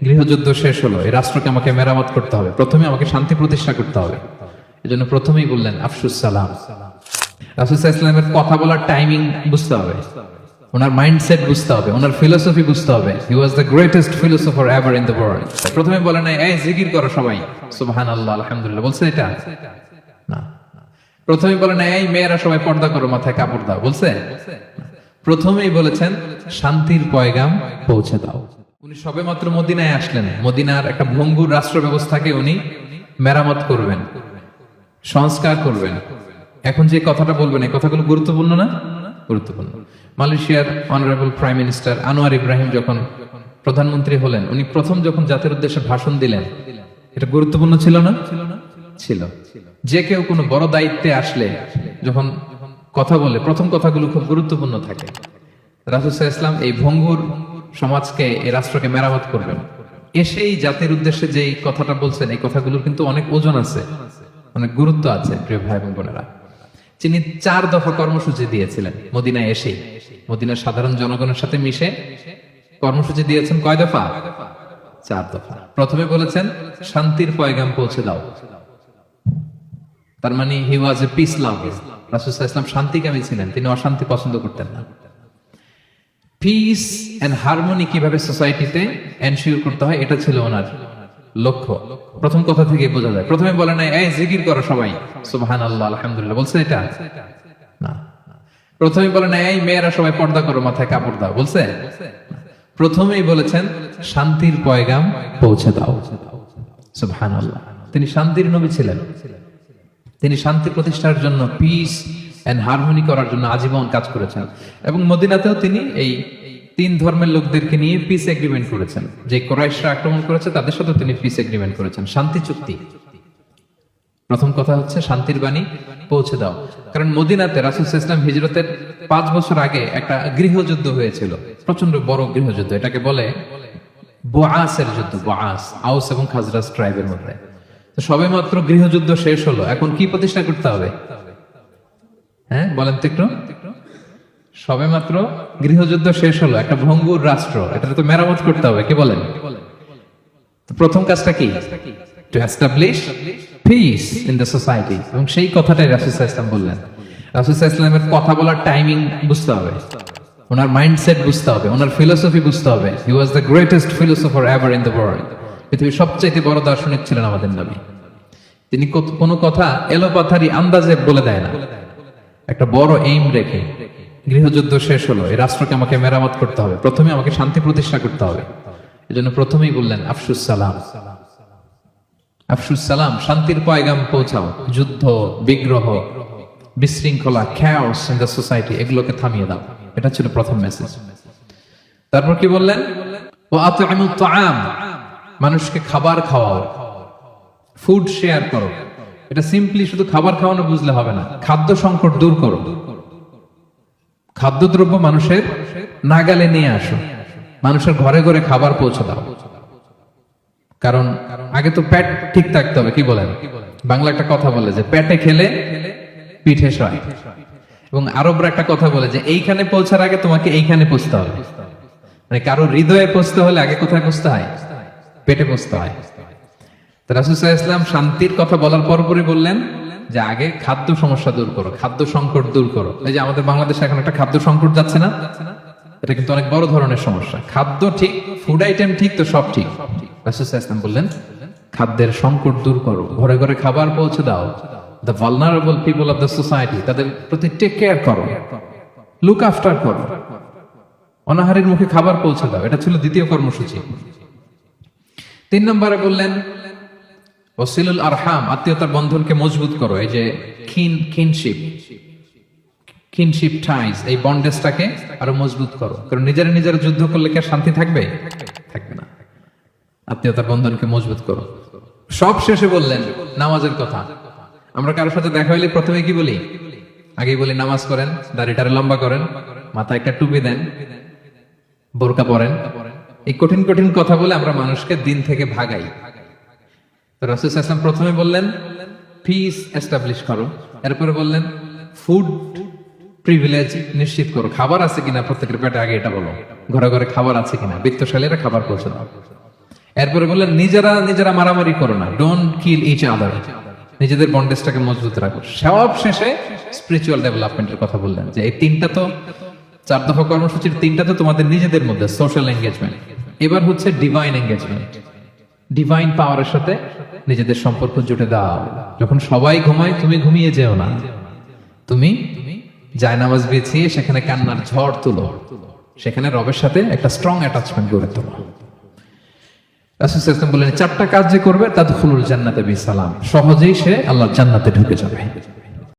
গৃহযুদ্ধ শেষ হলো, এই রাষ্ট্রকে আমাকে মেরামত করতে হবে, প্রথমে আমাকে শান্তি প্রতিষ্ঠা করতে হবে। এজন্য প্রথমেই বললেন আফসুস সালাম। রাসূল সাল্লাল্লাহু আলাইহি ওয়াসাল্লামের কথা বলার টাইমিং বুঝতে হবে, ওনার মাইন্ডসেট বুঝতে হবে, ওনার ফিলোসফি বুঝতে হবে। He was the greatest philosopher ever in the world. প্রথমে বলে নাই এই জিকির করো সবাই সুবহানাল্লাহ আলহামদুলিল্লাহ, বলছে এটা না। প্রথমে বলে নাই এই মেয়েরা সবাই পর্দা করো, মাথায় কাপড় দাও, বলছে? প্রথমেই বলেছেন শান্তির পয়গাম পৌঁছে দাও। উনি সবেমাত্র মদিনায় আসলেন, মদিনার একটা ভঙ্গুর রাষ্ট্র ব্যবস্থাকে উনি মেরামত করবেন, সংস্কার করবেন। এখন যে কথাটা বলবেন এই কথাগুলো গুরুত্বপূর্ণ না? গুরুত্বপূর্ণ। মালয়েশিয়ার honourable prime minister Anwar Ibrahim যখন প্রধানমন্ত্রী হলেন, উনি প্রথম যখন জাতির উদ্দেশ্যে ভাষণ দিলেন, এটা গুরুত্বপূর্ণ ছিল না? ছিল। যে কেউ কোনো বড় দায়িত্বে আসলে যখন কথা বলে প্রথম কথাগুলো খুব গুরুত্বপূর্ণ থাকে। রাসূল সাল্লাল্লাহু আলাইহি ওয়াসাল্লাম এই ভঙ্গুর সমাজকে, এই রাষ্ট্রকে মেরামত করবেন। এসেই জাতির উদ্দেশ্যে যে কথাটা বলছেন, এই কথাগুলোর কিন্তু অনেক ওজন আছে, অনেক গুরুত্ব আছে। প্রিয় ভাই এবং বোনেরা, তিনি 4 দফা কর্মসূচি দিয়েছিলেন মদিনায় এসে, মদিনার সাধারণ জনগণের সাথে মিশে কর্মসূচি দিয়েছেন। কয় দফা? 4 দফা। প্রথমে বলেছেন শান্তির পয়গাম পৌঁছে দাও, তার মানে হি ওয়াজ এ পিস লাভার। রাসূল সাল্লাল্লাহু আলাইহি ওয়াসাল্লাম শান্তিকামী ছিলেন, তিনি অশান্তি পছন্দ করতেন না। পিস এন্ড হারমোনি কিভাবে সোসাইটিতে এনশিওর করতে হয়, এটা ছিল ওনার লক্ষ্য। প্রথম কথা থেকে বোঝা যায়। প্রথমে বলে নাই এই জিকির করো সবাই সুবহানাল্লাহ আলহামদুলিল্লাহ, বলছে এটা না। প্রথমে বলে নাই এই মেয়েরা সবাই পর্দা করো, মাথায় কাপড় দাও, বলছে? প্রথমেই বলেছেন শান্তির পয়গাম পৌঁছে দাও সুবহানাল্লাহ। তিনি শান্তির নবী ছিলেন, তিনি শান্তি প্রতিষ্ঠার জন্য, পিস এন্ড হারমোনি করার জন্য আজীবন কাজ করেছেন। এবং মদিনাতেও তিনি এই 3 ধর্মের লোকদেরকে নিয়ে পিস এগ্রিমেন্ট করেছেন। যে কুরাইশরা আক্রমণ করেছে তাদের সাথে তিনি পিস এগ্রিমেন্ট করেছেন, শান্তি চুক্তি। প্রথম কথা হচ্ছে শান্তির বাণী পৌঁছে দাও। কারণ মদিনাতে রাসূল সাল্লাল্লাহু আলাইহি ওয়াসাল্লাম হিজরতের 5 বছর আগে একটা গৃহযুদ্ধ হয়েছিল, প্রচন্ড বড় গৃহযুদ্ধ। এটাকে বলে বুআসের যুদ্ধ, বুআস, আউস এবং খাজরাজ ট্রাইবের মধ্যে। তো সবেমাত্র গৃহযুদ্ধ শেষ হলো, এখন কি প্রতিষ্ঠা করতে হবে? হ্যাঁ বলেন তো একটু। সবেমাত্র গৃহযুদ্ধ শেষ হলো, একটা ভঙ্গুর রাষ্ট্র, এটা তো মেরামত করতে হবে, কি বলেন? প্রথম কাজটা কি? To establish piece in the society. এবং সেই কথাটাই রাসূল সাল্লাল্লাহু আলাইহি ওয়াসাল্লাম বললেন। রাসূল সাল্লাল্লাহু আলাইহি ওয়াসাল্লামের কথা বলার টাইমিং বুঝতে হবে, ওনার মাইন্ডসেট বুঝতে হবে, ওনার ফিলোসফি বুঝতে হবে। He was the greatest philosopher ever in the world. পৃথিবীর সবচেয়ে বড় দার্শনিক ছিলেন আমাদের নবী। তিনি কোনো কথা এলোপাথারি আন্দাজে বলে দেয় না, একটা বড় এইম রেখে। গৃহযুদ্ধ শেষ হলো, এই রাষ্ট্রকে আমাকে মেরামত করতে হবে, প্রথমে আমাকে শান্তি প্রতিষ্ঠা করতে হবে। এজন্য প্রথমেই বললেন আফসুস সালাম। আফসুস সালাম, শান্তির পয়গাম পৌঁছাও। যুদ্ধ, বিগ্রহ, বিশৃঙ্খলা, chaos in the society, এগুলোকে থামিয়ে দাও। এটা ছিল প্রথম মেসেজ। তারপর কি বললেন? ওয়া আত'ইমুত তাআম, মানুষকে খাবার খাওয়াও, ফুড শেয়ার করো। এটা সিম্পলি শুধু খাবার খাওয়ানো বুঝলে হবে না, খাদ্য সংকট দূর করো। খাদ্যদ্রব্য মানুষের নাগালে নিয়ে আসো, মানুষের ঘরে ঘরে খাবার পৌঁছে দাও। কারণ আগে তো পেট ঠিক থাকতে হবে, কি বলেন? বাংলা একটা কথা বলে যে পেটে খেলে পিঠে সয়। এবং আরবরা একটা কথা বলে যে এইখানে পৌঁছার আগে তোমাকে এইখানে পৌঁছতে হবে। মানে কারো হৃদয়ে পৌঁছতে হলে আগে কোথায় পৌঁছতে হয়? পেটে পৌঁছতে হয়। রাসূল সাল্লাল্লাহু আলাইহি ওয়াসাল্লাম শান্তির কথা বলার পরপরই বললেন যে আগে খাদ্য সমস্যা দূর করো, খাদ্য সংকট দূর করো। এই যে আমাদের বাংলাদেশে এখন একটা খাদ্য সংকট যাচ্ছে না, এটা কিন্তু অনেক বড় ধরনের সমস্যা। খাদ্য ঠিক, ফুড আইটেম ঠিক, তো সব ঠিক। রাসূল সাল্লাল্লাহু আলাইহি ওয়াসাল্লাম বললেন খাদ্যের সংকট দূর করো, ঘরে ঘরে খাবার পৌঁছে দাও। The vulnerable people of the society, তাদের প্রতি টেক কেয়ার করো, লুক আফটার করো, অনাহারের মুখে খাবার পৌঁছে দাও। এটা ছিল দ্বিতীয় কর্মসূচি। 3 নম্বরে বললেন ওয়াসিলুল আরহাম, আত্মীয়তার বন্ধনকে মজবুত করো। এই যে কিনশিপ টাইজ, এই বন্ডেজটাকে আরো মজবুত করো। কারণ নিজেরা যুদ্ধ করলে কি আর শান্তি থাকবে? থাকবে না। আত্মীয়তার বন্ধনকে মজবুত করো। সব শেষে বললেন নামাজের কথা। আমরা কারোর সাথে দেখা হইলে প্রথমে কি বলি? আগেই বলি নামাজ করেন, দাড়িটারে লম্বা করেন, মাথায় একটা টুপি দেন, বোরকা পরেন। এই কঠিন কঠিন কথা বলে আমরা মানুষকে দিন থেকে ভাগাই। তো রাসূল সাল্লাল্লাহু আলাইহি ওয়াসাল্লাম প্রথমে বললেন পিস এস্টাবলিশ করো, এরপরে বললেন ফুড প্রিভিলেজ নিশ্চিত করো, খাবার আছে কিনা প্রত্যেকের পেটে, আগে এটা বলো। ঘরে ঘরে খাবার আছে কিনা, বিত্তশালীরা খাবার পৌঁছে দাও। এরপরে বললেন নিজেরা নিজেরা মারামারি করো না, ডোন্ট কিল ইচ আদার, নিজেদের বন্ডেজটাকে মজবুত রাখো। সব শেষে স্পিরিচুয়াল ডেভেলপমেন্টের কথা বললেন, যে এই তিনটা তো 4 দফা কর্মসূচির 3টা তো তোমাদের নিজেদের মধ্যে সোশ্যাল এঙ্গেজমেন্ট, এবার হচ্ছে ডিভাইন এঙ্গেজমেন্ট, ডিভাইন পাওয়ারের সাথে নিজেদের সম্পর্ক জুটে দাও। যখন সবাই ঘুমায় তুমি ঘুমিয়ে যেও না, তুমি জায়নামাজ বিছিয়ে সেখানে কান্নার ঝড় তুলো, সেখানে রবের সাথে একটা স্ট্রং অ্যাটাচমেন্ট গড়ে তোলো। রাসূল সাল্লাল্লাহু আলাইহি ওয়াসাল্লাম বললেন 4টা কাজ যে করবে তাদখুলুল জান্নাতে বিসালাম, সহজেই সে আল্লাহর জান্নাতে ঢুকে যাবে।